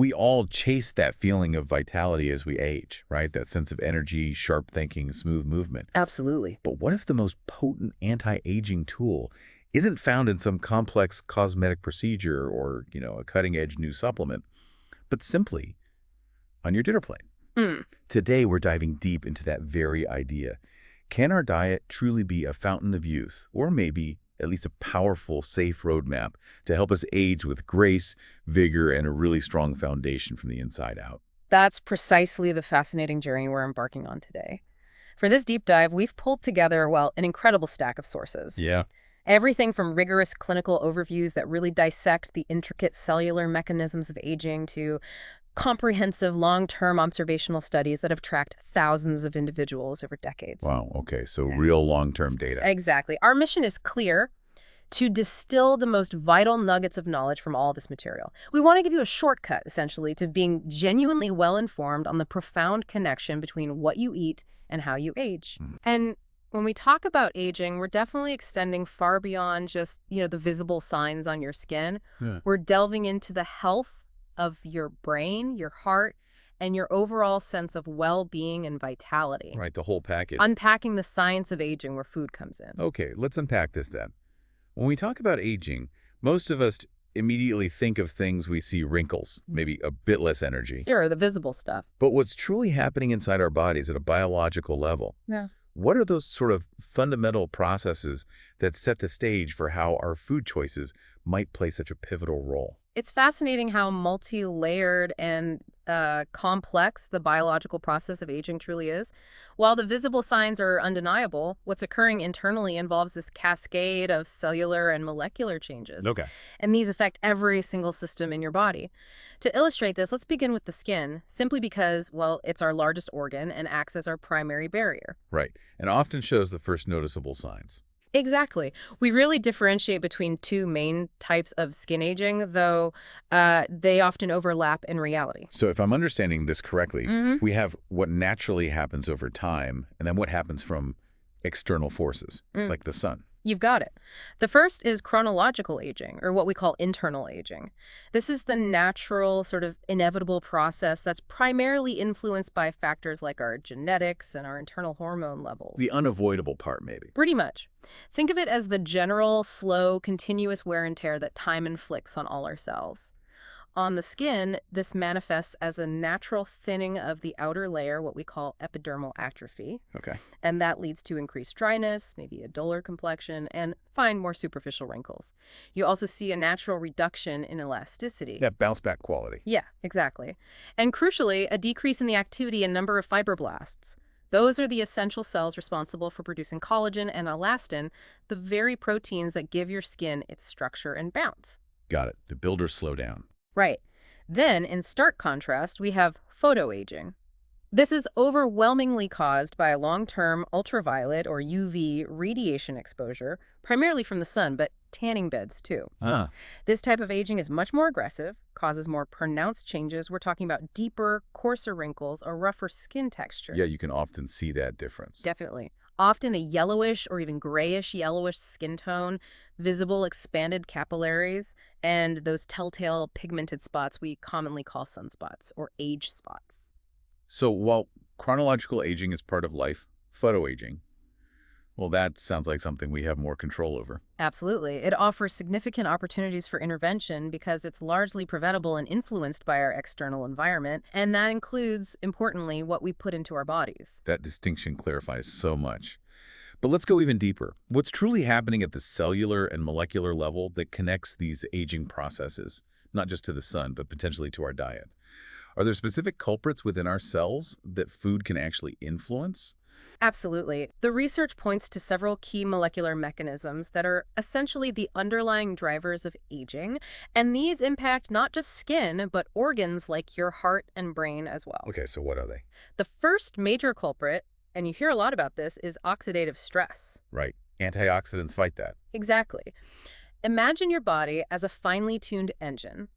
We all chase that feeling of vitality as we age, right? That sense of energy, sharp thinking, smooth movement. Absolutely. But what if the most potent anti-aging tool isn't found in some complex cosmetic procedure or, a cutting-edge new supplement, but simply on your dinner plate? Hmm. Today, we're diving deep into that very idea. Can our diet truly be a fountain of youth, or maybe at least a powerful, safe roadmap to help us age with grace, vigor, and a really strong foundation from the inside out? That's precisely the fascinating journey we're embarking on today. For this deep dive, we've pulled together, well, an incredible stack of sources. Yeah. Everything from rigorous clinical overviews that really dissect the intricate cellular mechanisms of aging to comprehensive long-term observational studies that have tracked thousands of individuals over decades. Wow, okay, so Yeah. real long-term data. Exactly. Our mission is clear: to distill the most vital nuggets of knowledge from all this material. We want to give you a shortcut, essentially, to being genuinely well-informed on the profound connection between what you eat and how you age. Hmm. And when we talk about aging, we're definitely extending far beyond just, the visible signs on your skin. Yeah. We're delving into the health of your brain, your heart, and your overall sense of well-being and vitality. Right, the whole package. Unpacking the science of aging where food comes in. Okay, let's unpack this then. When we talk about aging, most of us immediately think of things we see: wrinkles, maybe a bit less energy. Sure, the visible stuff. But what's truly happening inside our bodies at a biological level? Yeah. What are those sort of fundamental processes that set the stage for how our food choices might play such a pivotal role? It's fascinating how multi-layered and complex the biological process of aging truly is. While the visible signs are undeniable, what's occurring internally involves this cascade of cellular and molecular changes. Okay. And these affect every single system in your body. To illustrate this, let's begin with the skin, simply because, well, it's our largest organ and acts as our primary barrier. Right, and often shows the first noticeable signs. Exactly. We really differentiate between two main types of skin aging, though they often overlap in reality. So if I'm understanding this correctly, Hmm. we have what naturally happens over time, and then what happens from external forces, like the sun. You've got it. The first is chronological aging, or what we call internal aging. This is the natural, sort of inevitable process that's primarily influenced by factors like our genetics and our internal hormone levels. The unavoidable part, maybe. Pretty much. Think of it as the general, slow, continuous wear and tear that time inflicts on all our cells. On the skin, this manifests as a natural thinning of the outer layer, what we call epidermal atrophy. Okay. And that leads to increased dryness, maybe a duller complexion, and fine, more superficial wrinkles. You also see a natural reduction in elasticity. That bounce back quality. Yeah, exactly. And crucially, a decrease in the activity and number of fibroblasts. Those are the essential cells responsible for producing collagen and elastin, the very proteins that give your skin its structure and bounce. Got it. The builders slow down. Right. Then, in stark contrast, we have photoaging. This is overwhelmingly caused by a long-term ultraviolet or UV radiation exposure, primarily from the sun, but tanning beds too. Ah. This type of aging is much more aggressive, causes more pronounced changes. We're talking about deeper, coarser wrinkles, a rougher skin texture. Yeah, you can often see that difference. Definitely. Often a yellowish or even grayish yellowish skin tone, visible expanded capillaries, and those telltale pigmented spots we commonly call sunspots or age spots. So while chronological aging is part of life, photoaging, well, that sounds like something we have more control over. Absolutely. It offers significant opportunities for intervention because it's largely preventable and influenced by our external environment, and that includes, importantly, what we put into our bodies. That distinction clarifies so much. But let's go even deeper. What's truly happening at the cellular and molecular level that connects these aging processes, not just to the sun, but potentially to our diet? Are there specific culprits within our cells that food can actually influence? Absolutely. The research points to several key molecular mechanisms that are essentially the underlying drivers of aging, and these impact not just skin, but organs like your heart and brain as well. Okay, so what are they? The first major culprit, and you hear a lot about this, is oxidative stress. Right. Antioxidants fight that. Exactly. Imagine your body as a finely tuned engine.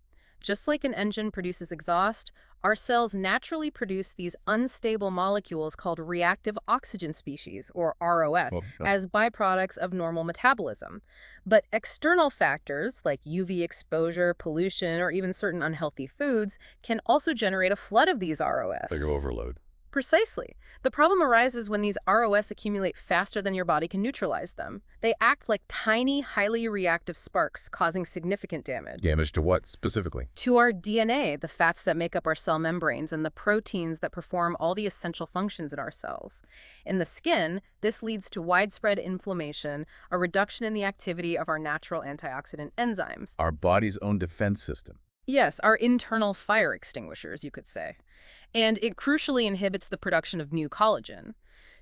Just like an engine produces exhaust, our cells naturally produce these unstable molecules called reactive oxygen species, or ROS, Well, as byproducts of normal metabolism. But external factors like UV exposure, pollution, or even certain unhealthy foods can also generate a flood of these like ROS. overload. Precisely. The problem arises when these ROS accumulate faster than your body can neutralize them. They act like tiny, highly reactive sparks, causing significant damage. Damage to what specifically? To our DNA, the fats that make up our cell membranes, and the proteins that perform all the essential functions in our cells. In the skin, this leads to widespread inflammation, a reduction in the activity of our natural antioxidant enzymes. Our body's own defense system. Yes, our internal fire extinguishers, you could say. And it crucially inhibits the production of new collagen.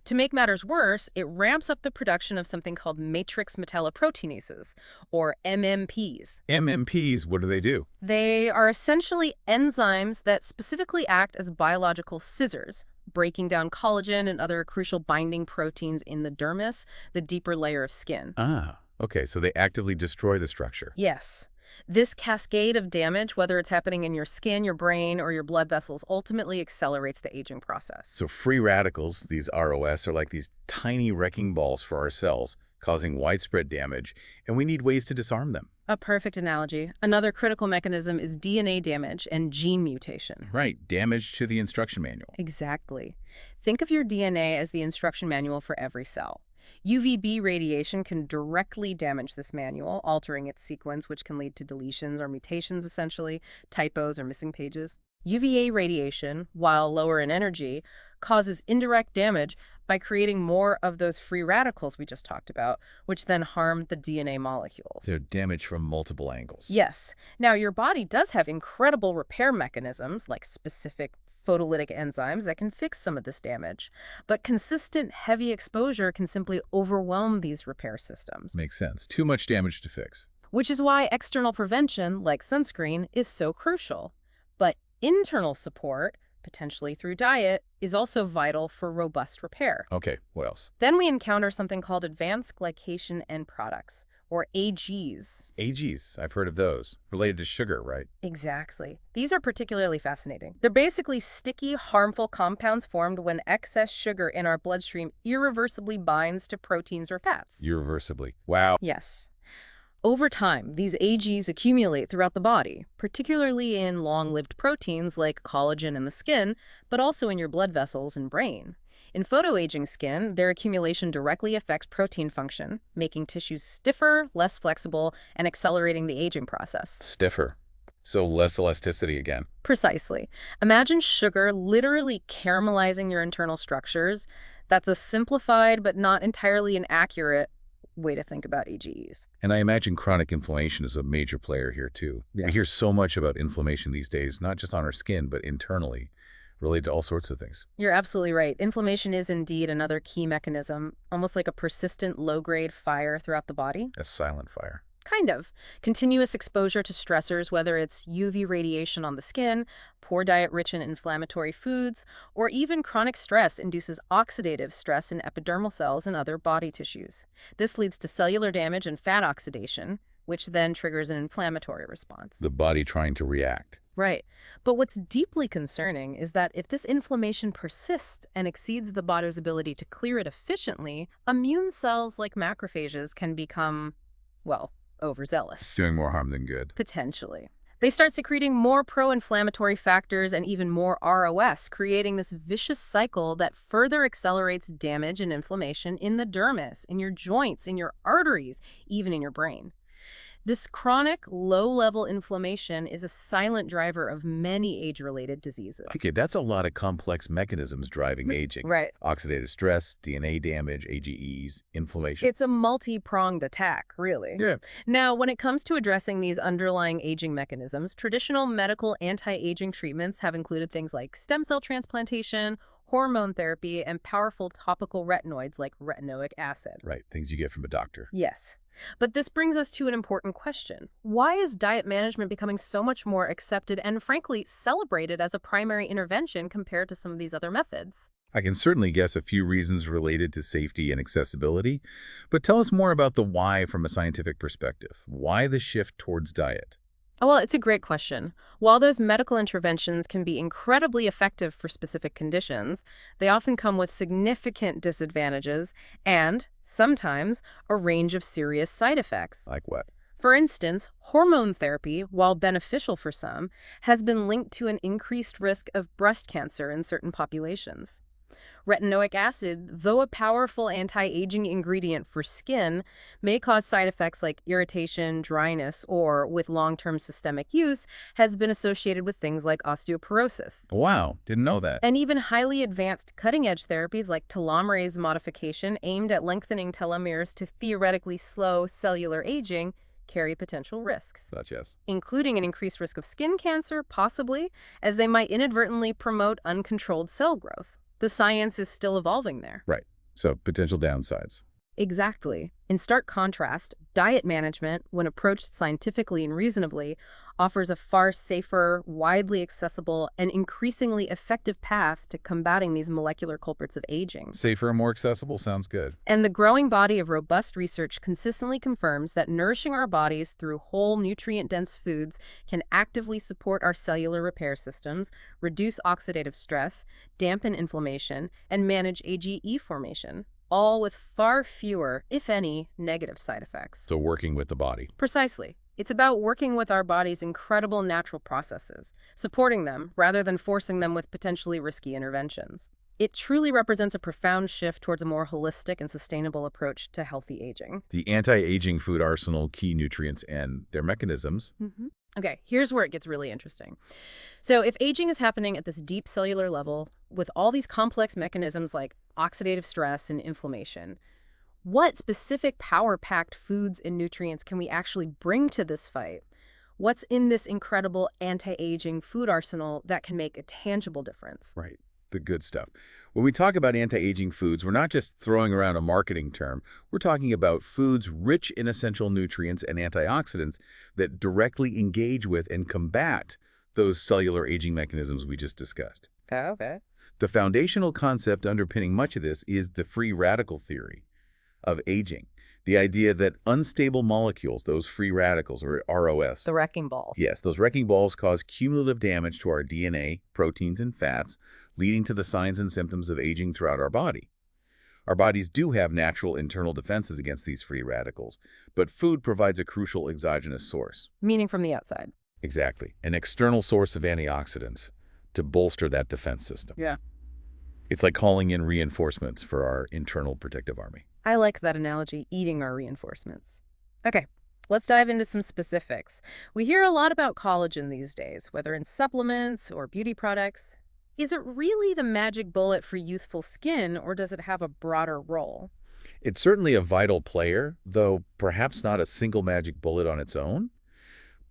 To make matters worse, it ramps up the production of something called matrix metalloproteinases, or MMPs. MMPs, what do they do? They are essentially enzymes that specifically act as biological scissors, breaking down collagen and other crucial binding proteins in the dermis, the deeper layer of skin. Ah, okay, so they actively destroy the structure. Yes. This cascade of damage, whether it's happening in your skin, your brain, or your blood vessels, ultimately accelerates the aging process. So free radicals, these ROS, are like these tiny wrecking balls for our cells, causing widespread damage, and we need ways to disarm them. A perfect analogy. Another critical mechanism is DNA damage and gene mutation. Right, damage to the instruction manual. Exactly. Think of your DNA as the instruction manual for every cell. UVB radiation can directly damage this manual, altering its sequence, which can lead to deletions or mutations, essentially, typos or missing pages. UVA radiation, while lower in energy, causes indirect damage by creating more of those free radicals we just talked about, which then harm the DNA molecules. They're damaged from multiple angles. Yes. Now, your body does have incredible repair mechanisms, like specific photolytic enzymes that can fix some of this damage. But consistent, heavy exposure can simply overwhelm these repair systems. Makes sense. Too much damage to fix. Which is why external prevention, like sunscreen, is so crucial. But internal support, potentially through diet, is also vital for robust repair. Okay, what else? Then we encounter something called advanced glycation end products, or AGs. AGs, I've heard of those. Related to sugar, right? Exactly. These are particularly fascinating. They're basically sticky, harmful compounds formed when excess sugar in our bloodstream irreversibly binds to proteins or fats. Irreversibly. Wow. Yes. Over time, these AGs accumulate throughout the body, particularly in long-lived proteins like collagen in the skin, but also in your blood vessels and brain. In photoaging skin, their accumulation directly affects protein function, making tissues stiffer, less flexible, and accelerating the aging process. Stiffer. So less elasticity again. Precisely. Imagine sugar literally caramelizing your internal structures. That's a simplified but not entirely inaccurate way to think about AGEs. And I imagine chronic inflammation is a major player here too. Yeah. We hear so much about inflammation these days, not just on our skin, but internally, related to all sorts of things. You're absolutely right. Inflammation is indeed another key mechanism, almost like a persistent low-grade fire throughout the body. A silent fire. Kind of. Continuous exposure to stressors, whether it's UV radiation on the skin, poor diet rich in inflammatory foods, or even chronic stress induces oxidative stress in epidermal cells and other body tissues. This leads to cellular damage and fat oxidation, which then triggers an inflammatory response. The body trying to react. Right. But what's deeply concerning is that if this inflammation persists and exceeds the body's ability to clear it efficiently, immune cells like macrophages can become, well, overzealous. Doing more harm than good. Potentially. They start secreting more pro-inflammatory factors and even more ROS, creating this vicious cycle that further accelerates damage and inflammation in the dermis, in your joints, in your arteries, even in your brain. This chronic, low-level inflammation is a silent driver of many age-related diseases. Okay, that's a lot of complex mechanisms driving aging. Right. Oxidative stress, DNA damage, AGEs, inflammation. It's a multi-pronged attack, really. Yeah. Now, when it comes to addressing these underlying aging mechanisms, traditional medical anti-aging treatments have included things like stem cell transplantation, hormone therapy, and powerful topical retinoids like retinoic acid. Right, things you get from a doctor. Yes. But this brings us to an important question. Why is diet management becoming so much more accepted and, frankly, celebrated as a primary intervention compared to some of these other methods? I can certainly guess a few reasons related to safety and accessibility, but tell us more about the why from a scientific perspective. Why the shift towards diet? Oh, well, it's a great question. While those medical interventions can be incredibly effective for specific conditions, they often come with significant disadvantages and, sometimes, a range of serious side effects. Like what? For instance, hormone therapy, while beneficial for some, has been linked to an increased risk of breast cancer in certain populations. Retinoic acid, though a powerful anti-aging ingredient for skin, may cause side effects like irritation, dryness, or, with long-term systemic use, has been associated with things like osteoporosis. Wow, didn't know that. And even highly advanced cutting-edge therapies like telomerase modification aimed at lengthening telomeres to theoretically slow cellular aging carry potential risks, Such as. including an increased risk of skin cancer, possibly, as they might inadvertently promote uncontrolled cell growth. The science is still evolving there. Right. So potential downsides. Exactly. In stark contrast, diet management, when approached scientifically and reasonably, offers a far safer, widely accessible, and increasingly effective path to combating these molecular culprits of aging. Safer and more accessible sounds good. And the growing body of robust research consistently confirms that nourishing our bodies through whole, nutrient-dense foods can actively support our cellular repair systems, reduce oxidative stress, dampen inflammation, and manage AGE formation, all with far fewer, if any, negative side effects. So working with the body. Precisely. It's about working with our body's incredible natural processes, supporting them rather than forcing them with potentially risky interventions. It truly represents a profound shift towards a more holistic and sustainable approach to healthy aging. The anti-aging food arsenal, key nutrients, and their mechanisms. Okay, here's where it gets really interesting. So if aging is happening at this deep cellular level with all these complex mechanisms like oxidative stress and inflammation, what specific power-packed foods and nutrients can we actually bring to this fight? What's in this incredible anti-aging food arsenal that can make a tangible difference? Right. The good stuff. When we talk about anti-aging foods, we're not just throwing around a marketing term. We're talking about foods rich in essential nutrients and antioxidants that directly engage with and combat those cellular aging mechanisms we just discussed. Okay. The foundational concept underpinning much of this is the free radical theory of aging. The idea that unstable molecules, those free radicals, or ROS, The wrecking balls. yes, those wrecking balls cause cumulative damage to our DNA, proteins, and fats, leading to the signs and symptoms of aging throughout our body. Our bodies do have natural internal defenses against these free radicals, but food provides a crucial exogenous source. Meaning from the outside. Exactly. An external source of antioxidants to bolster that defense system. Yeah. It's like calling in reinforcements for our internal protective army. I like that analogy, eating our reinforcements. Okay, let's dive into some specifics. We hear a lot about collagen these days, whether in supplements or beauty products. Is it really the magic bullet for youthful skin, or does it have a broader role? It's certainly a vital player, though perhaps not a single magic bullet on its own.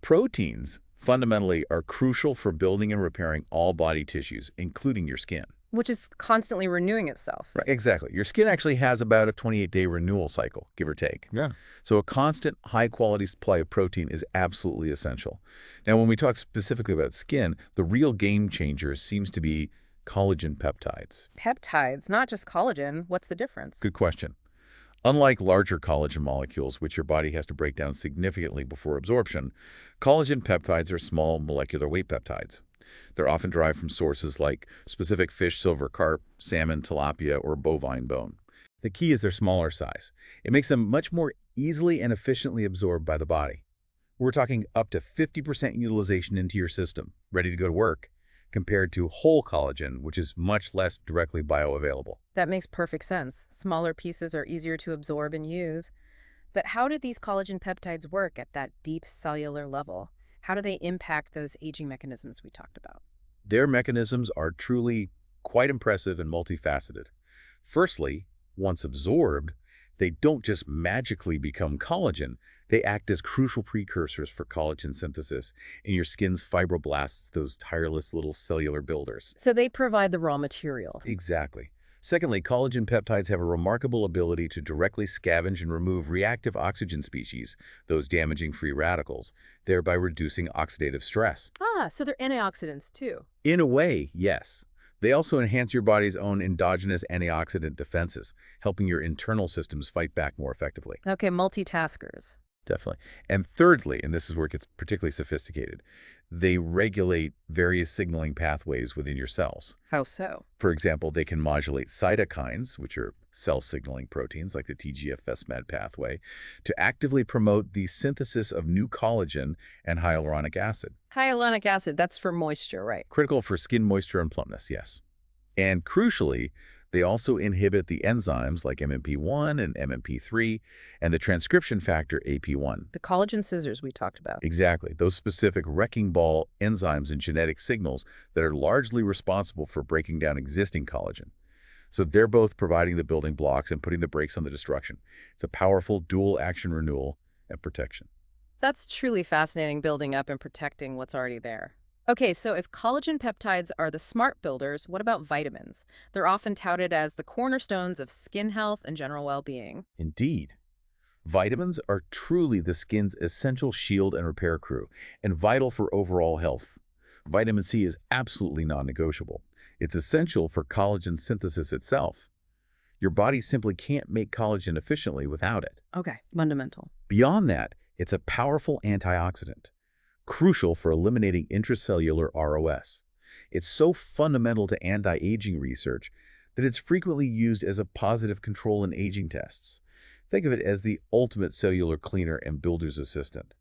Proteins, fundamentally, are crucial for building and repairing all body tissues, including your skin. Which is constantly renewing itself. Right, exactly. Your skin actually has about a 28-day renewal cycle, give or take. Yeah. So a constant, high-quality supply of protein is absolutely essential. Now, when we talk specifically about skin, the real game changer seems to be collagen peptides. Peptides, not just collagen. What's the difference? Good question. Unlike larger collagen molecules, which your body has to break down significantly before absorption, collagen peptides are small molecular weight peptides. They're often derived from sources like specific fish, silver carp, salmon, tilapia, or bovine bone. The key is their smaller size. It makes them much more easily and efficiently absorbed by the body. We're talking up to 50% utilization into your system, ready to go to work, compared to whole collagen, which is much less directly bioavailable. That makes perfect sense. Smaller pieces are easier to absorb and use. But how do these collagen peptides work at that deep cellular level? How do they impact those aging mechanisms we talked about? Their mechanisms are truly quite impressive and multifaceted. Firstly, once absorbed, they don't just magically become collagen. They act as crucial precursors for collagen synthesis in your skin's fibroblasts, those tireless little cellular builders. So they provide the raw material. Exactly. Secondly, collagen peptides have a remarkable ability to directly scavenge and remove reactive oxygen species, those damaging free radicals, thereby reducing oxidative stress. So they're antioxidants too. In a way, yes. They also enhance your body's own endogenous antioxidant defenses, helping your internal systems fight back more effectively. Okay, multitaskers. Definitely. And thirdly, and this is where it gets particularly sophisticated, they regulate various signaling pathways within your cells. How so? For example, they can modulate cytokines, which are cell signaling proteins like the TGF-SMAD pathway, to actively promote the synthesis of new collagen and hyaluronic acid. Hyaluronic acid, that's for moisture, right? Critical for skin moisture and plumpness, yes. And crucially, they also inhibit the enzymes like MMP1 and MMP3 and the transcription factor AP1. The collagen scissors we talked about. Exactly, those specific wrecking ball enzymes and genetic signals that are largely responsible for breaking down existing collagen. So they're both providing the building blocks and putting the brakes on the destruction. It's a powerful dual action renewal and protection. That's truly fascinating, building up and protecting what's already there. Okay, so if collagen peptides are the smart builders, what about vitamins? They're often touted as the cornerstones of skin health and general well-being. Indeed. Vitamins are truly the skin's essential shield and repair crew, and vital for overall health. Vitamin C is absolutely non-negotiable. It's essential for collagen synthesis itself. Your body simply can't make collagen efficiently without it. Okay, fundamental. Beyond that, it's a powerful antioxidant, crucial for eliminating intracellular ROS. It's so fundamental to anti-aging research that it's frequently used as a positive control in aging tests. Think of it as the ultimate cellular cleaner and builder's assistant.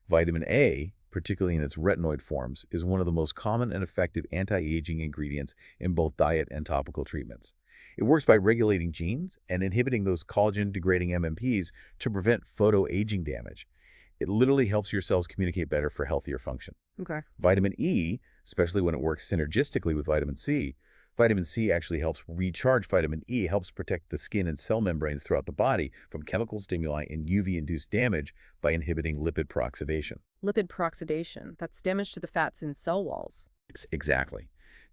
Vitamin A, particularly in its retinoid forms, is one of the most common and effective anti-aging ingredients in both diet and topical treatments. It works by regulating genes and inhibiting those collagen-degrading MMPs to prevent photoaging damage. It literally helps your cells communicate better for healthier function. Okay. Vitamin E, especially when it works synergistically with vitamin C actually helps recharge vitamin E, helps protect the skin and cell membranes throughout the body from chemical stimuli and UV-induced damage by inhibiting lipid peroxidation. Lipid peroxidation, that's damage to the fats in cell walls. Exactly.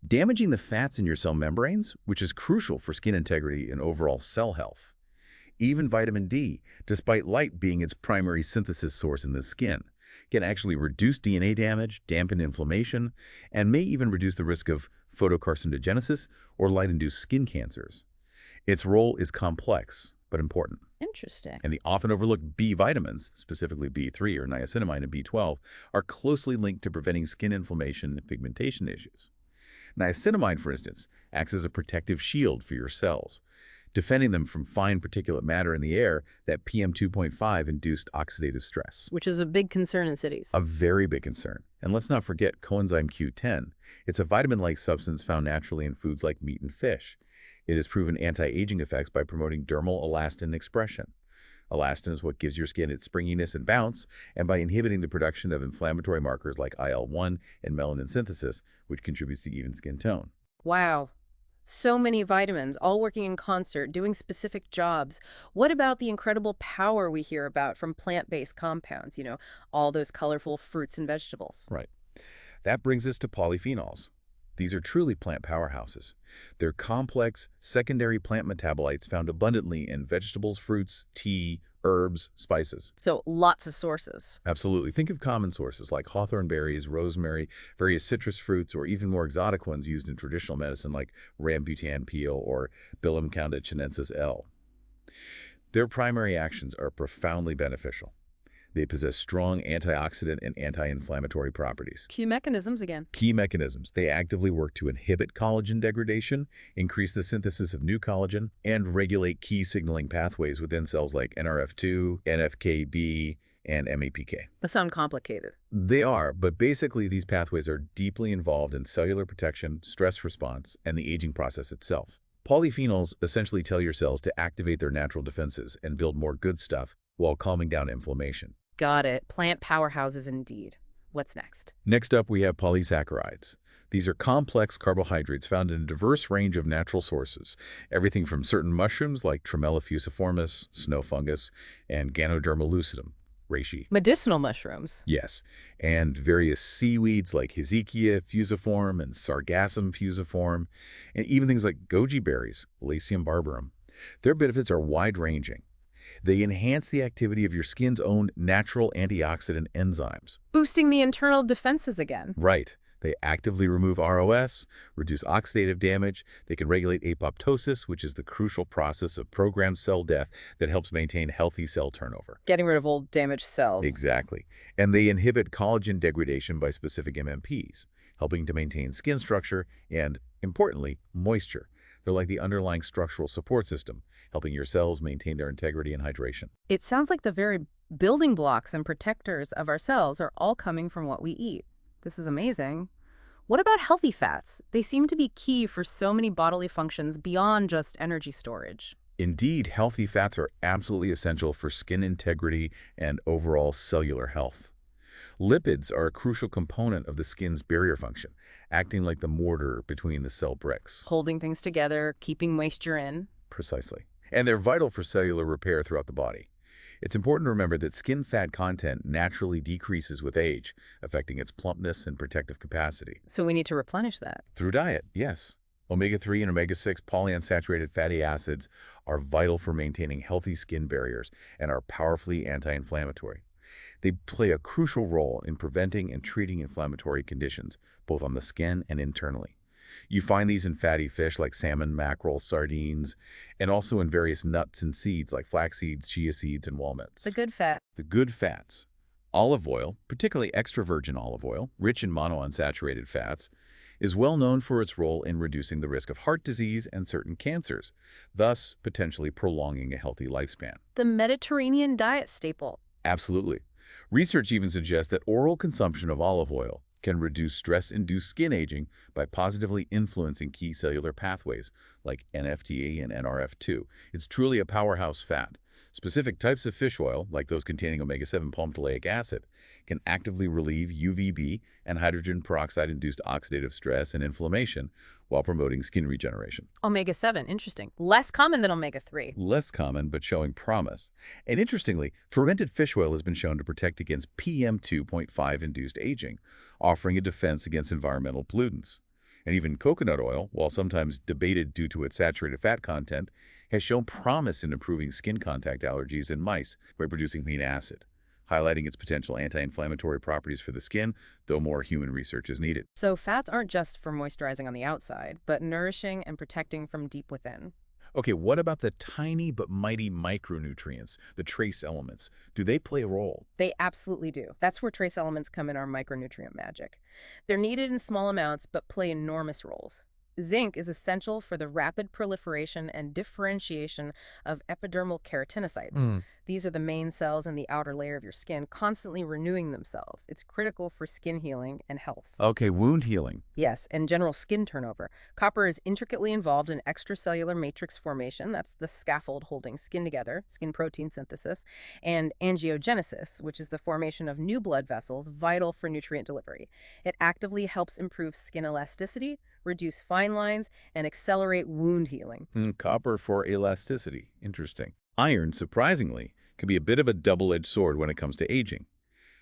Damaging the fats in your cell membranes, which is crucial for skin integrity and overall cell health. Even vitamin D, despite light being its primary synthesis source in the skin, can actually reduce DNA damage, dampen inflammation, and may even reduce the risk of photocarcinogenesis or light-induced skin cancers. Its role is complex, but important. Interesting. And the often overlooked B vitamins, specifically B3 or niacinamide and B12, are closely linked to preventing skin inflammation and pigmentation issues. Niacinamide, for instance, acts as a protective shield for your cells, defending them from fine particulate matter in the air that PM2.5-induced oxidative stress. Which is a big concern in cities. A very big concern. And let's not forget coenzyme Q10. It's a vitamin-like substance found naturally in foods like meat and fish. It has proven anti-aging effects by promoting dermal elastin expression. Elastin is what gives your skin its springiness and bounce, and by inhibiting the production of inflammatory markers like IL-1 and melanin synthesis, which contributes to even skin tone. Wow. So many vitamins, all working in concert, doing specific jobs. What about the incredible power we hear about from plant-based compounds, all those colorful fruits and vegetables? Right. That brings us to polyphenols. These are truly plant powerhouses. They're complex, secondary plant metabolites found abundantly in vegetables, fruits, tea, herbs, spices. So lots of sources. Absolutely. Think of common sources like hawthorn berries, rosemary, various citrus fruits, or even more exotic ones used in traditional medicine like rambutan peel or Bilimconda chinensis L. Their primary actions are profoundly beneficial. They possess strong antioxidant and anti-inflammatory properties. Key mechanisms again. Key mechanisms. They actively work to inhibit collagen degradation, increase the synthesis of new collagen, and regulate key signaling pathways within cells like NRF2, NFKB, and MAPK. They sound complicated. They are, but basically these pathways are deeply involved in cellular protection, stress response, and the aging process itself. Polyphenols essentially tell your cells to activate their natural defenses and build more good stuff while calming down inflammation. Got it. Plant powerhouses indeed. What's next? Next up, we have polysaccharides. These are complex carbohydrates found in a diverse range of natural sources, everything from certain mushrooms like Tremella fusiformis, snow fungus, and Ganoderma lucidum, reishi. Medicinal mushrooms. Yes, and various seaweeds like Hesychia fusiform and Sargassum fusiform, and even things like goji berries, Lasium barbarum. Their benefits are wide-ranging. They enhance the activity of your skin's own natural antioxidant enzymes. Boosting the internal defenses again. Right. They actively remove ROS, reduce oxidative damage. They can regulate apoptosis, which is the crucial process of programmed cell death that helps maintain healthy cell turnover. Getting rid of old damaged cells. Exactly. And they inhibit collagen degradation by specific MMPs, helping to maintain skin structure and, importantly, moisture. They're like the underlying structural support system, helping your cells maintain their integrity and hydration. It sounds like the very building blocks and protectors of our cells are all coming from what we eat. This is amazing. What about healthy fats? They seem to be key for so many bodily functions beyond just energy storage. Indeed, healthy fats are absolutely essential for skin integrity and overall cellular health. Lipids are a crucial component of the skin's barrier function, acting like the mortar between the cell bricks. Holding things together, keeping moisture in. Precisely. And they're vital for cellular repair throughout the body. It's important to remember that skin fat content naturally decreases with age, affecting its plumpness and protective capacity. So we need to replenish that. Through diet, yes. Omega-3 and omega-6 polyunsaturated fatty acids are vital for maintaining healthy skin barriers and are powerfully anti-inflammatory. They play a crucial role in preventing and treating inflammatory conditions, both on the skin and internally. You find these in fatty fish like salmon, mackerel, sardines, and also in various nuts and seeds like flax seeds, chia seeds, and walnuts. The good fat. The good fats. Olive oil, particularly extra virgin olive oil, rich in monounsaturated fats, is well known for its role in reducing the risk of heart disease and certain cancers, thus potentially prolonging a healthy lifespan. The Mediterranean diet staple. Absolutely. Research even suggests that oral consumption of olive oil can reduce stress-induced skin aging by positively influencing key cellular pathways like NFTA and NRF2. It's truly a powerhouse fat. Specific types of fish oil, like those containing omega-7 palmitoleic acid, can actively relieve UVB and hydrogen peroxide-induced oxidative stress and inflammation while promoting skin regeneration. Omega-7, interesting. Less common than omega-3. Less common, but showing promise. And interestingly, fermented fish oil has been shown to protect against PM2.5-induced aging, offering a defense against environmental pollutants. And even coconut oil, while sometimes debated due to its saturated fat content, has shown promise in improving skin contact allergies in mice by producing amino acid, highlighting its potential anti-inflammatory properties for the skin, though more human research is needed. So fats aren't just for moisturizing on the outside, but nourishing and protecting from deep within. Okay, what about the tiny but mighty micronutrients, the trace elements? Do they play a role? They absolutely do. That's where trace elements come in our micronutrient magic. They're needed in small amounts, but play enormous roles. Zinc is essential for the rapid proliferation and differentiation of epidermal keratinocytes. These are the main cells in the outer layer of your skin, constantly renewing themselves. It's critical for skin healing and health. Okay, wound healing. Yes, and general skin turnover. Copper is intricately involved in extracellular matrix formation, that's the scaffold holding skin together, skin protein synthesis, and angiogenesis, which is the formation of new blood vessels vital for nutrient delivery. It actively helps improve skin elasticity, reduce fine lines, and accelerate wound healing. Copper for elasticity. Interesting. Iron, surprisingly, can be a bit of a double-edged sword when it comes to aging.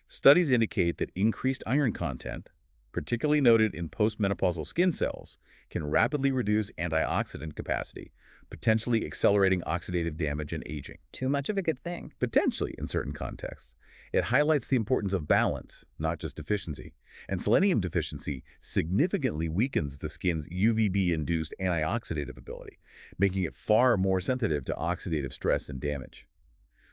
Studies indicate that increased iron content, particularly noted in postmenopausal skin cells, can rapidly reduce antioxidant capacity, potentially accelerating oxidative damage and aging. Too much of a good thing. Potentially in certain contexts. It highlights the importance of balance, not just deficiency. And selenium deficiency significantly weakens the skin's UVB-induced antioxidative ability, making it far more sensitive to oxidative stress and damage.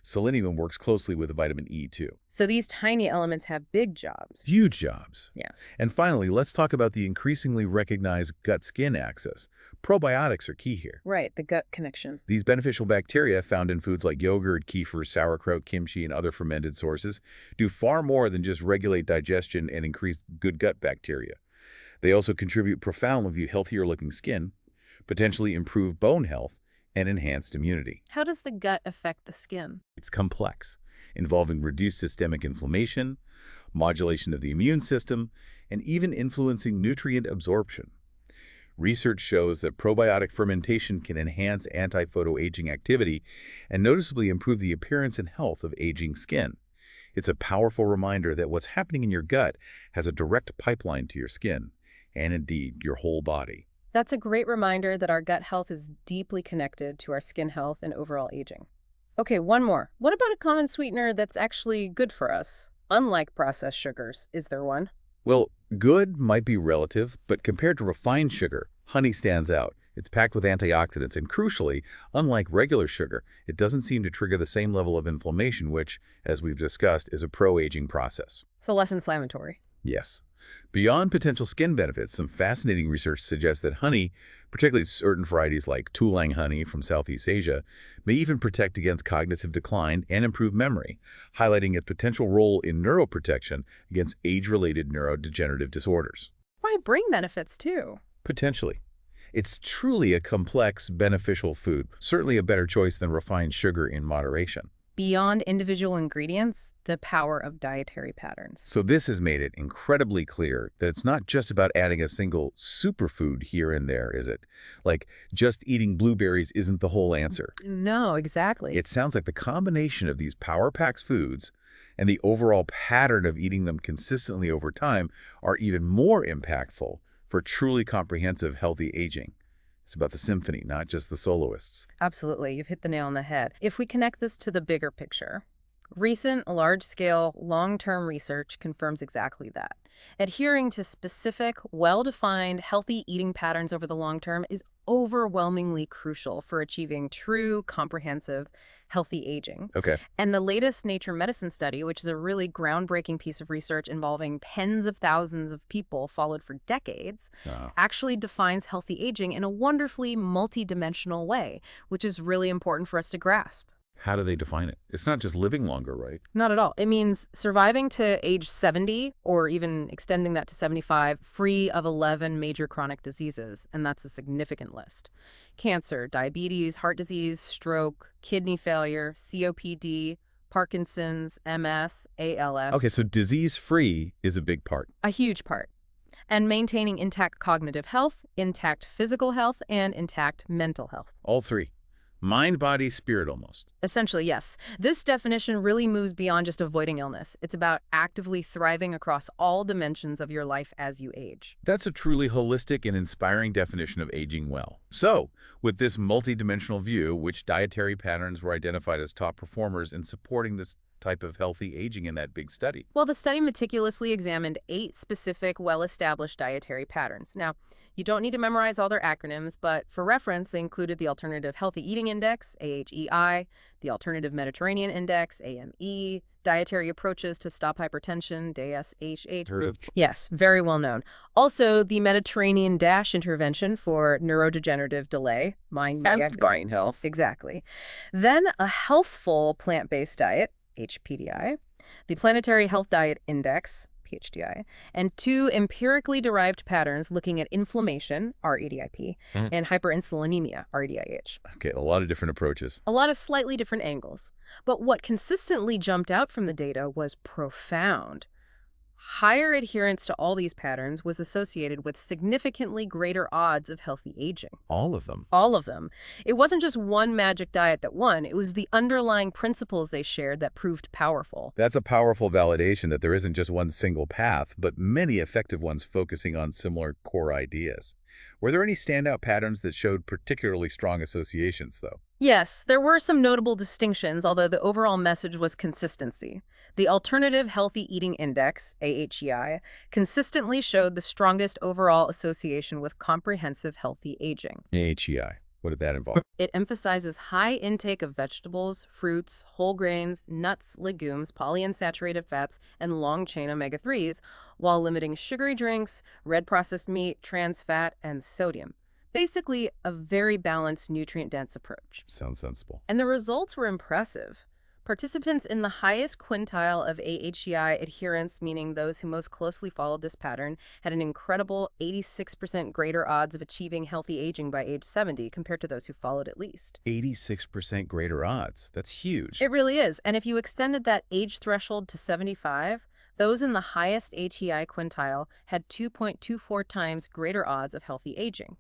Selenium works closely with vitamin E too. So these tiny elements have big jobs. Huge jobs. Yeah. And finally, let's talk about the increasingly recognized gut-skin axis. Probiotics are key here. Right, the gut connection. These beneficial bacteria found in foods like yogurt, kefir, sauerkraut, kimchi, and other fermented sources do far more than just regulate digestion and increase good gut bacteria. They also contribute profoundly to healthier-looking skin, potentially improve bone health, and enhanced immunity. How does the gut affect the skin? It's complex, involving reduced systemic inflammation, modulation of the immune system, and even influencing nutrient absorption. Research shows that probiotic fermentation can enhance anti-photoaging activity and noticeably improve the appearance and health of aging skin. It's a powerful reminder that what's happening in your gut has a direct pipeline to your skin, and indeed, your whole body. That's a great reminder that our gut health is deeply connected to our skin health and overall aging. Okay, one more. What about a common sweetener that's actually good for us? Unlike processed sugars, is there one? Well, Good might be relative, but compared to refined sugar, honey stands out. It's packed with antioxidants, and crucially, unlike regular sugar, it doesn't seem to trigger the same level of inflammation, which, as we've discussed, is a pro-aging process. So less inflammatory. Yes. Beyond potential skin benefits, some fascinating research suggests that honey, particularly certain varieties like Tulang honey from Southeast Asia, may even protect against cognitive decline and improve memory, highlighting its potential role in neuroprotection against age-related neurodegenerative disorders. Might bring benefits too. Potentially. It's truly a complex, beneficial food, certainly a better choice than refined sugar in moderation. Beyond individual ingredients, the power of dietary patterns. So this has made it incredibly clear that it's not just about adding a single superfood here and there, is it? Like, just eating blueberries isn't the whole answer. No, exactly. It sounds like the combination of these power-packed foods and the overall pattern of eating them consistently over time are even more impactful for truly comprehensive, healthy aging. It's about the symphony, not just the soloists. Absolutely. You've hit the nail on the head. If we connect this to the bigger picture, recent, large-scale, long-term research confirms exactly that. Adhering to specific, well-defined, healthy eating patterns over the long term is overwhelmingly crucial for achieving true, comprehensive, healthy aging. Okay. And the latest Nature Medicine study, which is a really groundbreaking piece of research involving tens of thousands of people followed for decades, actually defines healthy aging in a wonderfully multidimensional way, which is really important for us to grasp. How do they define it? It's not just living longer, right? Not at all. It means surviving to age 70 or even extending that to 75 free of 11 major chronic diseases, and that's a significant list. Cancer, diabetes, heart disease, stroke, kidney failure, COPD, Parkinson's, MS, ALS. Okay, so disease-free is a big part. A huge part. And maintaining intact cognitive health, intact physical health, and intact mental health. All three. Mind, body, spirit almost. Essentially, yes. This definition really moves beyond just avoiding illness. It's about actively thriving across all dimensions of your life as you age. That's a truly holistic and inspiring definition of aging well. So, with this multidimensional view, which dietary patterns were identified as top performers in supporting this type of healthy aging in that big study? Well, the study meticulously examined 8 specific, well-established dietary patterns. Now, you don't need to memorize all their acronyms, but for reference, they included the Alternative Healthy Eating Index, AHEI, the Alternative Mediterranean Index, AME, Dietary Approaches to Stop Hypertension, DASH. Heard of? Yes, very well known. Also, the Mediterranean Dash Intervention for Neurodegenerative Delay, mind And brain health. Exactly. Then a healthful plant-based diet, HPDI, the Planetary Health Diet Index, PHDI, and 2 empirically derived patterns looking at inflammation, RADIP, and hyperinsulinemia, RDIH. Okay, a lot of different approaches. A lot of slightly different angles. But what consistently jumped out from the data was profound. Higher adherence to all these patterns was associated with significantly greater odds of healthy aging. All of them. All of them. It wasn't just one magic diet that won. It was the underlying principles they shared that proved powerful. That's a powerful validation that there isn't just one single path, but many effective ones focusing on similar core ideas. Were there any standout patterns that showed particularly strong associations, though? Yes, there were some notable distinctions, although the overall message was consistency. The Alternative Healthy Eating Index, AHEI, consistently showed the strongest overall association with comprehensive healthy aging. AHEI. What did that involve? It emphasizes high intake of vegetables, fruits, whole grains, nuts, legumes, polyunsaturated fats, and long-chain omega-3s, while limiting sugary drinks, red processed meat, trans fat, and sodium. Basically, a very balanced, nutrient-dense approach. Sounds sensible. And the results were impressive. Participants in the highest quintile of AHEI adherence, meaning those who most closely followed this pattern, had an incredible 86% greater odds of achieving healthy aging by age 70 compared to those who followed at least. 86% greater odds. That's huge. It really is. And if you extended that age threshold to 75, those in the highest HEI quintile had 2.24 times greater odds of healthy aging.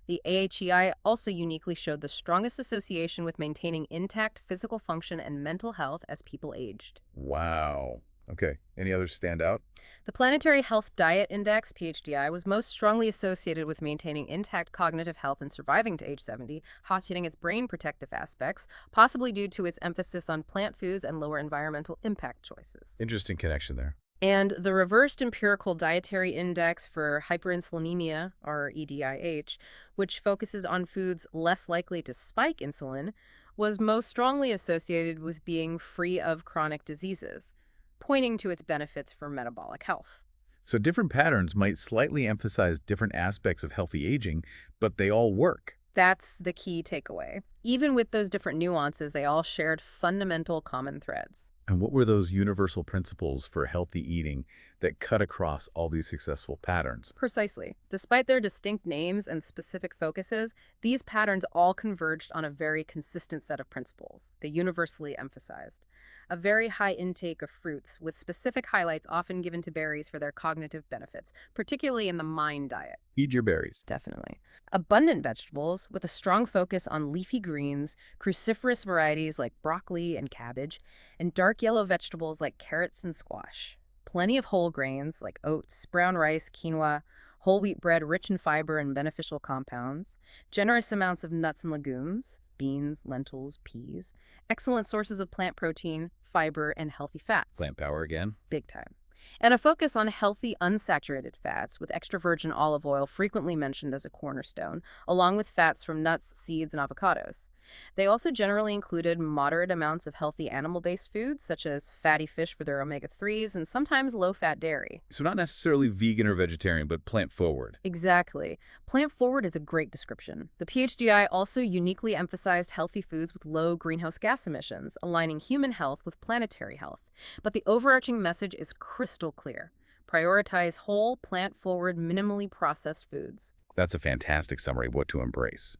The AHEI also uniquely showed the strongest association with maintaining intact physical function and mental health as people aged. Wow. Okay. Any others stand out? The Planetary Health Diet Index, PHDI, was most strongly associated with maintaining intact cognitive health and surviving to age 70, hot-hitting its brain protective aspects, possibly due to its emphasis on plant foods and lower environmental impact choices. Interesting connection there. And the reversed empirical dietary index for hyperinsulinemia, or EDIH, which focuses on foods less likely to spike insulin, was most strongly associated with being free of chronic diseases, pointing to its benefits for metabolic health. So different patterns might slightly emphasize different aspects of healthy aging, but they all work. That's the key takeaway. Even with those different nuances, they all shared fundamental common threads. And what were those universal principles for healthy eating that cut across all these successful patterns? Precisely. Despite their distinct names and specific focuses, these patterns all converged on a very consistent set of principles they universally emphasized. A very high intake of fruits, with specific highlights often given to berries for their cognitive benefits, particularly in the MIND diet. Eat your berries. Definitely. Abundant vegetables, with a strong focus on leafy greens, cruciferous varieties like broccoli and cabbage, and dark yellow vegetables like carrots and squash. Plenty of whole grains like oats, brown rice, quinoa, whole wheat bread rich in fiber and beneficial compounds, generous amounts of nuts and legumes, beans, lentils, peas, excellent sources of plant protein, fiber, and healthy fats. Plant power again. Big time. And a focus on healthy, unsaturated fats, with extra virgin olive oil frequently mentioned as a cornerstone, along with fats from nuts, seeds, and avocados. They also generally included moderate amounts of healthy animal-based foods, such as fatty fish for their omega-3s and sometimes low-fat dairy. So not necessarily vegan or vegetarian, but plant-forward. Exactly. Plant-forward is a great description. The PHDI also uniquely emphasized healthy foods with low greenhouse gas emissions, aligning human health with planetary health. But the overarching message is crystal clear. Prioritize whole, plant-forward, minimally processed foods. That's a fantastic summary of what to embrace.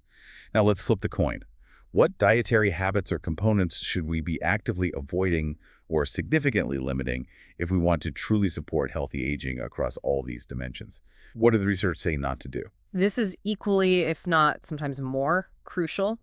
Now let's flip the coin. What dietary habits or components should we be actively avoiding or significantly limiting if we want to truly support healthy aging across all these dimensions? What did the research say not to do? This is equally, if not sometimes more, crucial.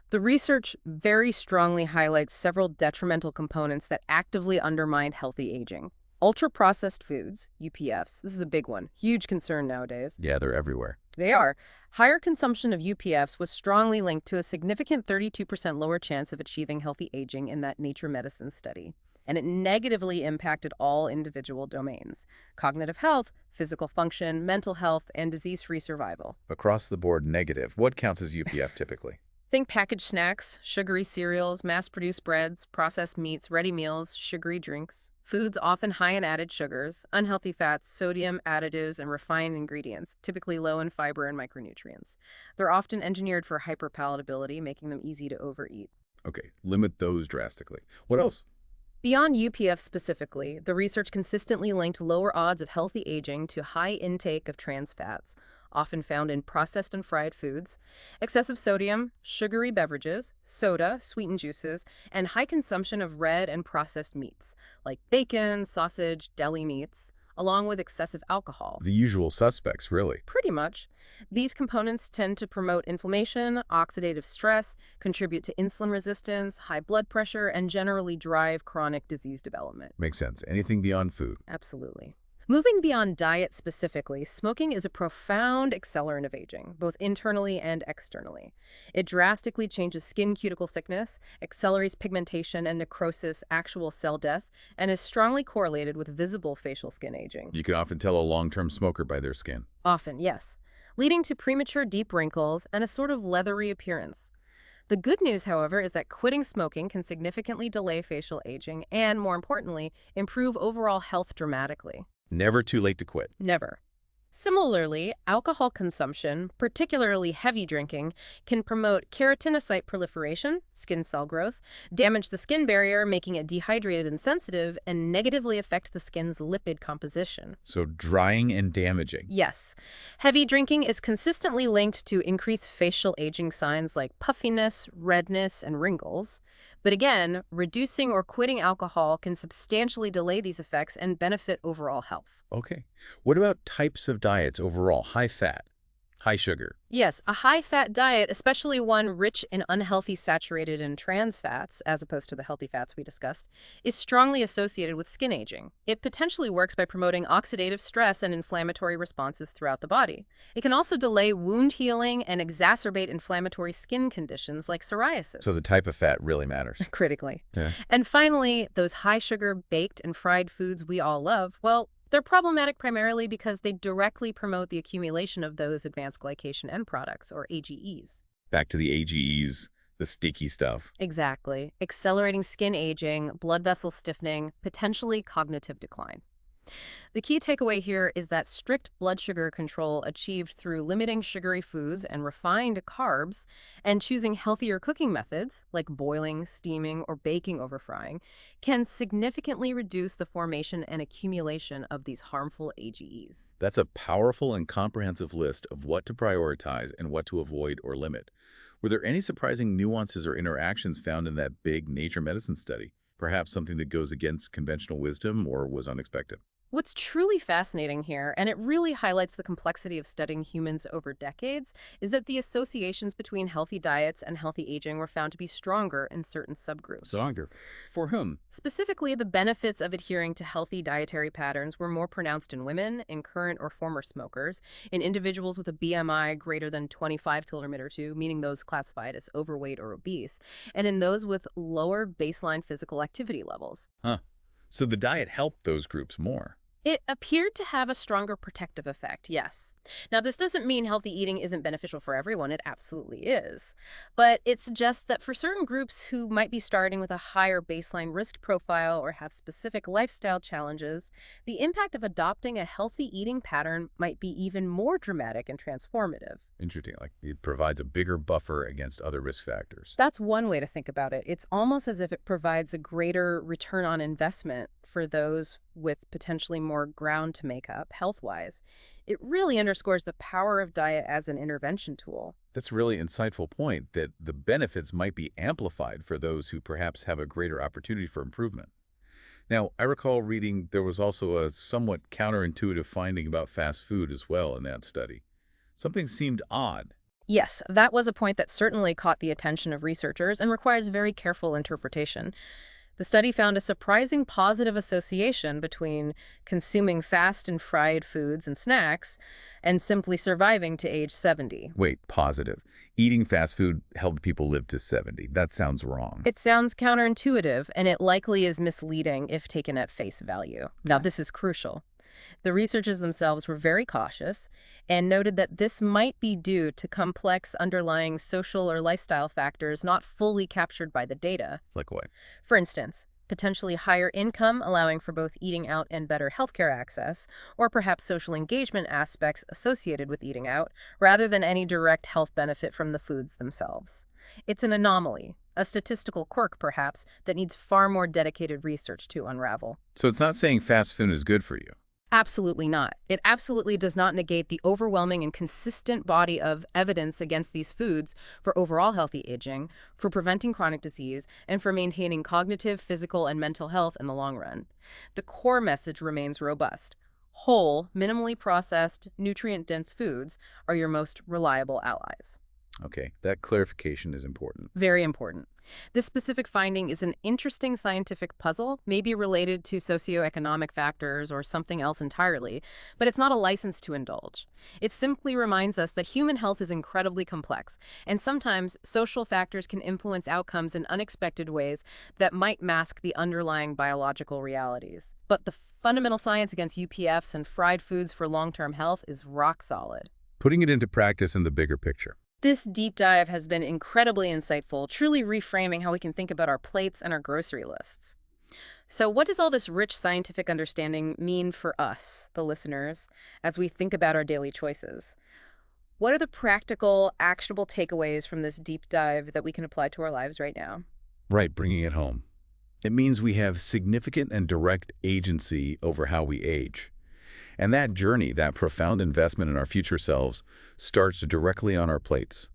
The research very strongly highlights several detrimental components that actively undermine healthy aging. Ultra-processed foods, UPFs, this is a big one, huge concern nowadays. Yeah, they're everywhere. They are. Higher consumption of UPFs was strongly linked to a significant 32% lower chance of achieving healthy aging in that Nature Medicine study. And it negatively impacted all individual domains: cognitive health, physical function, mental health, and disease-free survival. Across the board negative. What counts as UPF typically? Think packaged snacks, sugary cereals, mass-produced breads, processed meats, ready meals, sugary drinks. Foods often high in added sugars, unhealthy fats, sodium, additives, and refined ingredients, typically low in fiber and micronutrients. They're often engineered for hyperpalatability, making them easy to overeat. Okay, limit those drastically. What else? Beyond UPF specifically, the research consistently linked lower odds of healthy aging to high intake of trans fats, often found in processed and fried foods, excessive sodium, sugary beverages, soda, sweetened juices, and high consumption of red and processed meats, like bacon, sausage, deli meats, along with excessive alcohol. The usual suspects, really. Pretty much. These components tend to promote inflammation, oxidative stress, contribute to insulin resistance, high blood pressure, and generally drive chronic disease development. Makes sense. Anything beyond food. Absolutely. Moving beyond diet specifically, smoking is a profound accelerant of aging, both internally and externally. It drastically changes skin cuticle thickness, accelerates pigmentation and necrosis, actual cell death, and is strongly correlated with visible facial skin aging. You can often tell a long-term smoker by their skin. Often, yes, leading to premature deep wrinkles and a sort of leathery appearance. The good news, however, is that quitting smoking can significantly delay facial aging and, more importantly, improve overall health dramatically. Never too late to quit. Never. Similarly, alcohol consumption, particularly heavy drinking, can promote keratinocyte proliferation, skin cell growth, damage the skin barrier, making it dehydrated and sensitive, and negatively affect the skin's lipid composition. So drying and damaging. Yes. Heavy drinking is consistently linked to increased facial aging signs like puffiness, redness, and wrinkles. But again, reducing or quitting alcohol can substantially delay these effects and benefit overall health. Okay. What about types of diets overall? High fat. High sugar. Yes, a high-fat diet, especially one rich in unhealthy saturated and trans fats, as opposed to the healthy fats we discussed, is strongly associated with skin aging. It potentially works by promoting oxidative stress and inflammatory responses throughout the body. It can also delay wound healing and exacerbate inflammatory skin conditions like So psoriasis. the type of fat really matters. Critically. Yeah. And finally, those high-sugar baked and fried foods we all love, well, they're problematic primarily because they directly promote the accumulation of those advanced glycation end products, or AGEs. Back to the AGEs, the sticky stuff. Exactly. Accelerating skin aging, blood vessel stiffening, potentially cognitive decline. The key takeaway here is that strict blood sugar control achieved through limiting sugary foods and refined carbs and choosing healthier cooking methods, like boiling, steaming, or baking over frying, can significantly reduce the formation and accumulation of these harmful AGEs. That's a powerful and comprehensive list of what to prioritize and what to avoid or limit. Were there any surprising nuances or interactions found in that big Nature Medicine study? Perhaps something that goes against conventional wisdom or was unexpected? What's truly fascinating here, and it really highlights the complexity of studying humans over decades, is that the associations between healthy diets and healthy aging were found to be stronger in certain subgroups. Stronger. For whom? Specifically, the benefits of adhering to healthy dietary patterns were more pronounced in women, in current or former smokers, in individuals with a BMI greater than 25 kilometer 2, meaning those classified as overweight or obese, and in those with lower baseline physical activity levels. Huh. So the diet helped those groups more. It appeared to have a stronger protective effect, yes. Now, this doesn't mean healthy eating isn't beneficial for everyone. It absolutely is. But it suggests that for certain groups who might be starting with a higher baseline risk profile or have specific lifestyle challenges, the impact of adopting a healthy eating pattern might be even more dramatic and transformative. Interesting. Like it provides a bigger buffer against other risk factors. That's one way to think about it. It's almost as if it provides a greater return on investment for those with potentially more ground to make up health-wise. It really underscores the power of diet as an intervention tool. That's a really insightful point that the benefits might be amplified for those who perhaps have a greater opportunity for improvement. Now, I recall reading there was also a somewhat counterintuitive finding about fast food as well in that study. Something seemed odd. Yes, that was a point that certainly caught the attention of researchers and requires very careful interpretation. The study found a surprising positive association between consuming fast and fried foods and snacks and simply surviving to age 70. Wait, positive. Eating fast food helped people live to 70. That sounds wrong. It sounds counterintuitive, and it likely is misleading if taken at face value. Now, this is crucial. The researchers themselves were very cautious and noted that this might be due to complex underlying social or lifestyle factors not fully captured by the data. Like what? For instance, potentially higher income, allowing for both eating out and better healthcare access, or perhaps social engagement aspects associated with eating out, rather than any direct health benefit from the foods themselves. It's an anomaly, a statistical quirk perhaps, that needs far more dedicated research to unravel. So it's not saying fast food is good for you. Absolutely not. It absolutely does not negate the overwhelming and consistent body of evidence against these foods for overall healthy aging, for preventing chronic disease, and for maintaining cognitive, physical, and mental health in the long run. The core message remains robust. Whole, minimally processed, nutrient-dense foods are your most reliable allies. Okay, that clarification is important. Very important. This specific finding is an interesting scientific puzzle, maybe related to socioeconomic factors or something else entirely, but it's not a license to indulge. It simply reminds us that human health is incredibly complex, and sometimes social factors can influence outcomes in unexpected ways that might mask the underlying biological realities. But the fundamental science against UPFs and fried foods for long-term health is rock solid. Putting it into practice in the bigger picture. This deep dive has been incredibly insightful, truly reframing how we can think about our plates and our grocery lists. So what does all this rich scientific understanding mean for us, the listeners, as we think about our daily choices? What are the practical, actionable takeaways from this deep dive that we can apply to our lives right now? Right, bringing it home. It means we have significant and direct agency over how we age. And that journey, that profound investment in our future selves, starts directly on our plates.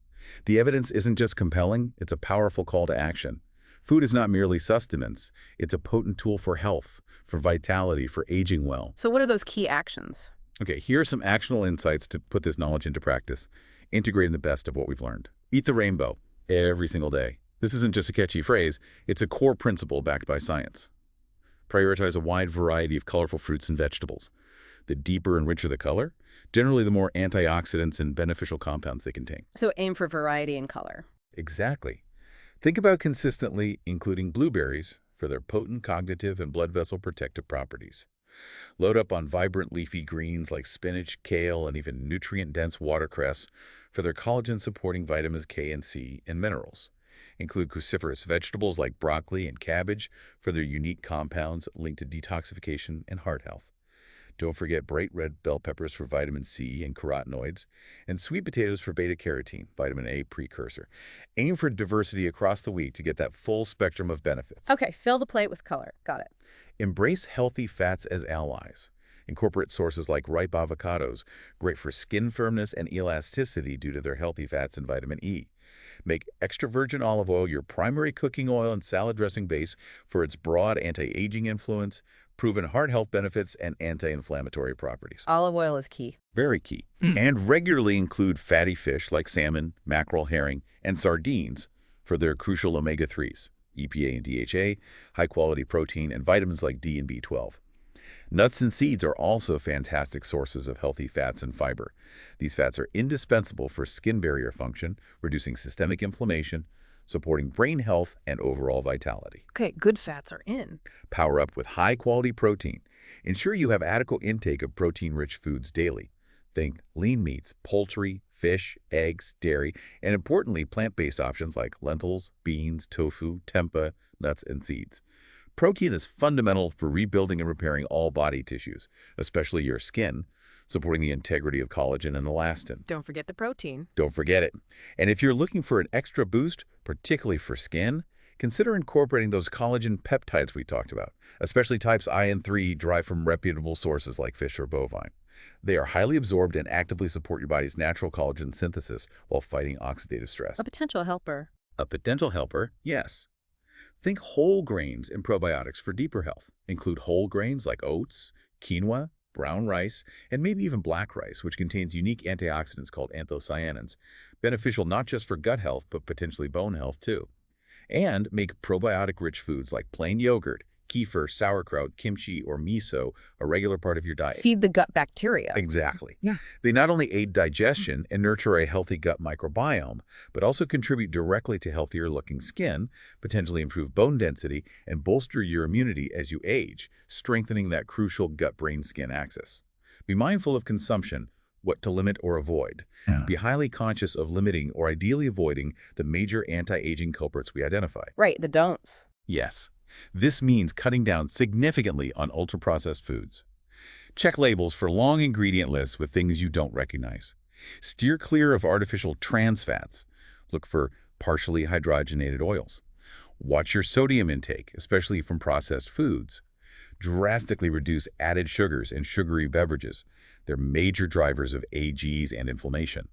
The evidence isn't just compelling, it's a powerful call to action. Food is not merely sustenance, it's a potent tool for health, for vitality, for aging well. So what are those key actions? Okay, here are some actionable insights to put this knowledge into practice, integrating the best of what we've learned. Eat the rainbow every single day. This isn't just a catchy phrase, it's a core principle backed by science. Prioritize a wide variety of colorful fruits and vegetables. The deeper and richer the color, generally the more antioxidants and beneficial compounds they contain. So aim for variety and color. Exactly. Think about consistently including blueberries for their potent cognitive and blood vessel protective properties. Load up on vibrant leafy greens like spinach, kale, and even nutrient-dense watercress for their collagen-supporting vitamins K and C and minerals. Include cruciferous vegetables like broccoli and cabbage for their unique compounds linked to detoxification and heart health. Don't forget bright red bell peppers for vitamin C and carotenoids, and sweet potatoes for beta-carotene, vitamin A precursor. Aim for diversity across the week to get that full spectrum of benefits. Okay, fill the plate with color. Got it. Embrace healthy fats as allies. Incorporate sources like ripe avocados, great for skin firmness and elasticity due to their healthy fats and vitamin E. Make extra virgin olive oil your primary cooking oil and salad dressing base for its broad anti-aging influence, proven heart health benefits, and anti-inflammatory properties. Olive oil is key. Very key. And regularly include fatty fish like salmon, mackerel, herring, and sardines for their crucial omega-3s, EPA and DHA, high-quality protein, and vitamins like D and B12. Nuts and seeds are also fantastic sources of healthy fats and fiber. These fats are indispensable for skin barrier function, reducing systemic inflammation, supporting brain health and overall vitality. Okay, good fats are in. Power up with high-quality protein. Ensure you have adequate intake of protein-rich foods daily. Think lean meats, poultry, fish, eggs, dairy, and importantly, plant-based options like lentils, beans, tofu, tempeh, nuts, and seeds. Protein is fundamental for rebuilding and repairing all body tissues, especially your skin, supporting the integrity of collagen and elastin. Don't forget the protein. Don't forget it. And if you're looking for an extra boost, particularly for skin, consider incorporating those collagen peptides we talked about, especially types I and III derived from reputable sources like fish or bovine. They are highly absorbed and actively support your body's natural collagen synthesis while fighting oxidative stress. A potential helper. A potential helper, yes. Think whole grains and probiotics for deeper health. Include whole grains like oats, quinoa, brown rice, and maybe even black rice, which contains unique antioxidants called anthocyanins, beneficial not just for gut health, but potentially bone health too. And make probiotic-rich foods like plain yogurt, kefir, sauerkraut, kimchi, or miso a regular part of your diet. Feed the gut bacteria. Exactly. Yeah. They not only aid digestion and nurture a healthy gut microbiome, but also contribute directly to healthier-looking skin, potentially improve bone density, and bolster your immunity as you age, strengthening that crucial gut-brain-skin axis. Be mindful of consumption, what to limit or avoid. Yeah. Be highly conscious of limiting or ideally avoiding the major anti-aging culprits we identify. Right, the don'ts. Yes. This means cutting down significantly on ultra-processed foods. Check labels for long ingredient lists with things you don't recognize. Steer clear of artificial trans fats. Look for partially hydrogenated oils. Watch your sodium intake, especially from processed foods. Drastically reduce added sugars and sugary beverages. They're major drivers of AGs and inflammation.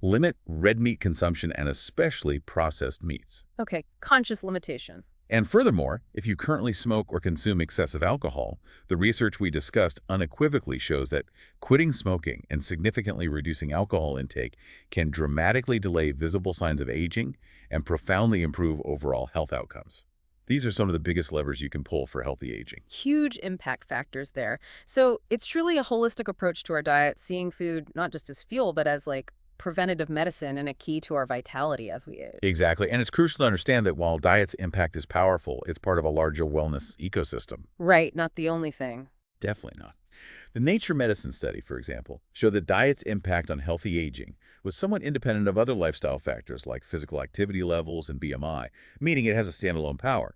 Limit red meat consumption and especially processed meats. Okay, conscious limitation. And furthermore, if you currently smoke or consume excessive alcohol, the research we discussed unequivocally shows that quitting smoking and significantly reducing alcohol intake can dramatically delay visible signs of aging and profoundly improve overall health outcomes. These are some of the biggest levers you can pull for healthy aging. Huge impact factors there. So it's truly a holistic approach to our diet, seeing food not just as fuel, but as like preventative medicine and a key to our vitality as we age. Exactly. And it's crucial to understand that while diet's impact is powerful, it's part of a larger wellness ecosystem. Right, not the only thing. Definitely not. The Nature Medicine study, for example, showed that diet's impact on healthy aging was somewhat independent of other lifestyle factors like physical activity levels and BMI, meaning it has a standalone power.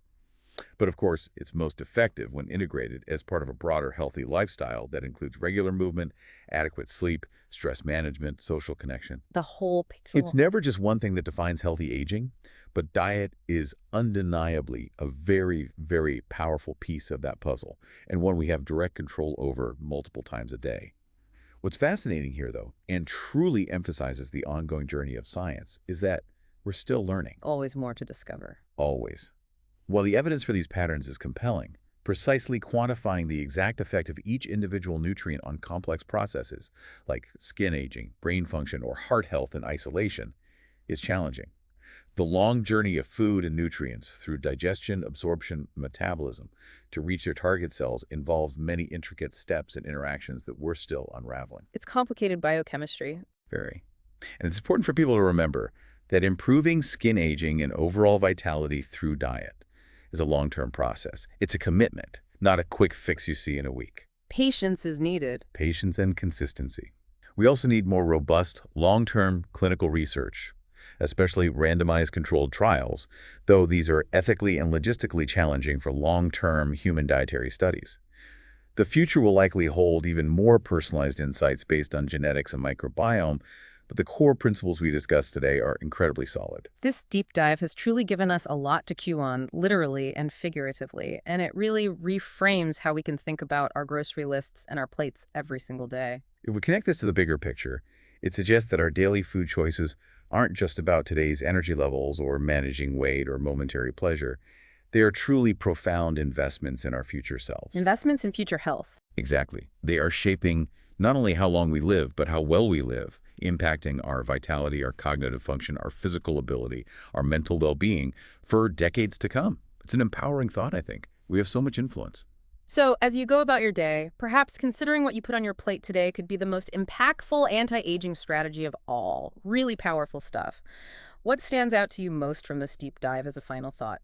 But of course, it's most effective when integrated as part of a broader healthy lifestyle that includes regular movement, adequate sleep, stress management, social connection. The whole picture. It's never just one thing that defines healthy aging, but diet is undeniably a very, very powerful piece of that puzzle, and one we have direct control over multiple times a day. What's fascinating here, though, and truly emphasizes the ongoing journey of science, is that we're still learning. Always more to discover. Always. While the evidence for these patterns is compelling, precisely quantifying the exact effect of each individual nutrient on complex processes, like skin aging, brain function, or heart health in isolation, is challenging. The long journey of food and nutrients through digestion, absorption, metabolism to reach their target cells involves many intricate steps and interactions that we're still unraveling. It's complicated biochemistry. Very. And it's important for people to remember that improving skin aging and overall vitality through diet is a long-term process. It's a commitment, not a quick fix you see in a week. Patience is needed. Patience and consistency. We also need more robust, long-term clinical research, especially randomized controlled trials, though these are ethically and logistically challenging for long-term human dietary studies. The future will likely hold even more personalized insights based on genetics and microbiome, but the core principles we discussed today are incredibly solid. This deep dive has truly given us a lot to chew on, literally and figuratively, and it really reframes how we can think about our grocery lists and our plates every single day. If we connect this to the bigger picture, it suggests that our daily food choices aren't just about today's energy levels or managing weight or momentary pleasure. They are truly profound investments in our future selves. Investments in future health. Exactly. They are shaping not only how long we live, but how well we live, impacting our vitality, our cognitive function, our physical ability, our mental well-being for decades to come. It's an empowering thought, I think. We have so much influence. So, as you go about your day, perhaps considering what you put on your plate today could be the most impactful anti-aging strategy of all. Really powerful stuff. What stands out to you most from this deep dive as a final thought?